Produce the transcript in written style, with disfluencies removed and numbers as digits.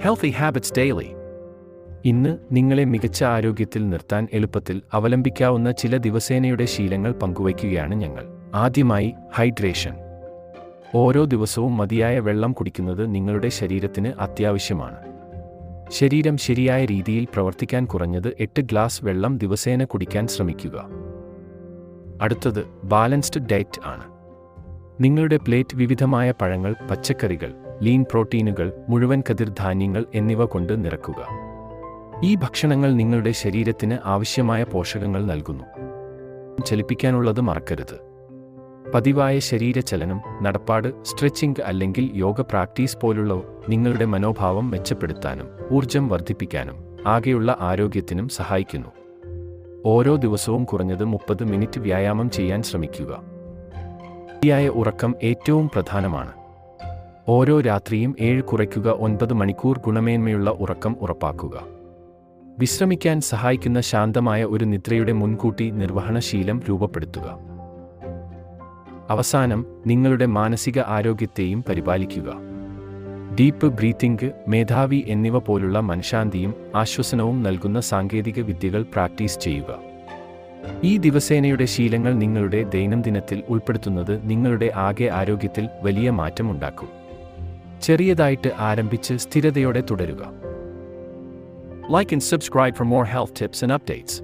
Healthy habits daily. ഇന്ന് നിങ്ങളെ മികച്ച ആരോഗ്യത്തിൽ നിർത്താൻ എളുപ്പത്തിൽ അവലംബിക്കാവുന്ന ചില ദിവസേനയുടെ ശീലങ്ങൾ പങ്കുവയ്ക്കുകയാണ് ഞങ്ങൾ. ആദ്യമായി, ഹൈഡ്രേഷൻ. ഓരോ ദിവസവും മതിയായ വെള്ളം കുടിക്കുന്നത് നിങ്ങളുടെ ശരീരത്തിന് അത്യാവശ്യമാണ്. ശരീരം ശരിയായ രീതിയിൽ പ്രവർത്തിക്കാൻ കുറഞ്ഞത് 8 ഗ്ലാസ് വെള്ളം ദിവസേന കുടിക്കാൻ ശ്രമിക്കുക. അടുത്തത്, ബാലൻസ്ഡ് ഡയറ്റ് ആണ്. നിങ്ങളുടെ പ്ലേറ്റ് വിവിധമായ പഴങ്ങൾ, പച്ചക്കറികൾ, ലീൻ പ്രോട്ടീനുകൾ, മുഴുവൻ കതിർ ധാന്യങ്ങൾ എന്നിവ കൊണ്ട് നിറക്കുക. ഈ ഭക്ഷണങ്ങൾ നിങ്ങളുടെ ശരീരത്തിന് ആവശ്യമായ പോഷകങ്ങൾ നൽകുന്നു. ചലിപ്പിക്കാനുള്ളത് മറക്കരുത്. പതിവായ ശരീരചലനം, നടപ്പാട്, സ്ട്രെച്ചിംഗ് അല്ലെങ്കിൽ യോഗ പ്രാക്ടീസ് പോലുള്ളവ നിങ്ങളുടെ മനോഭാവം മെച്ചപ്പെടുത്താനും ഊർജം വർദ്ധിപ്പിക്കാനും ആകെയുള്ള ആരോഗ്യത്തിനും സഹായിക്കുന്നു. ഓരോ ദിവസവും കുറഞ്ഞത് 30 മിനിറ്റ് വ്യായാമം ചെയ്യാൻ ശ്രമിക്കുക. ശരിയായ ഉറക്കം ഏറ്റവും പ്രധാനമാണ്. ഓരോ രാത്രിയും 7 കുറയ്ക്കുക. 9 മണിക്കൂർ ഗുണമേന്മയുള്ള ഉറക്കം ഉറപ്പാക്കുക. വിശ്രമിക്കാൻ സഹായിക്കുന്ന ശാന്തമായ ഒരു നിദ്രയുടെ മുൻകൂട്ടി നിർവഹണശീലം രൂപപ്പെടുത്തുക. അവസാനം, നിങ്ങളുടെ മാനസിക ആരോഗ്യത്തെയും പരിപാലിക്കുക. ഡീപ്പ് ബ്രീത്തിംഗ്, മേധാവി എന്നിവ പോലുള്ള മനഃശാന്തിയും ആശ്വസനവും നൽകുന്ന സാങ്കേതിക വിദ്യകൾ പ്രാക്ടീസ് ചെയ്യുക. ഈ ദിവസേനയുടെ ശീലങ്ങൾ നിങ്ങളുടെ ദൈനംദിനത്തിൽ ഉൾപ്പെടുത്തുന്നത് നിങ്ങളുടെ ആകെ ആരോഗ്യത്തിൽ വലിയ മാറ്റമുണ്ടാക്കും. ചെറിയതായിട്ട് ആരംഭിച്ച് സ്ഥിരതയോടെ തുടരുക. Like and subscribe for more health tips and updates.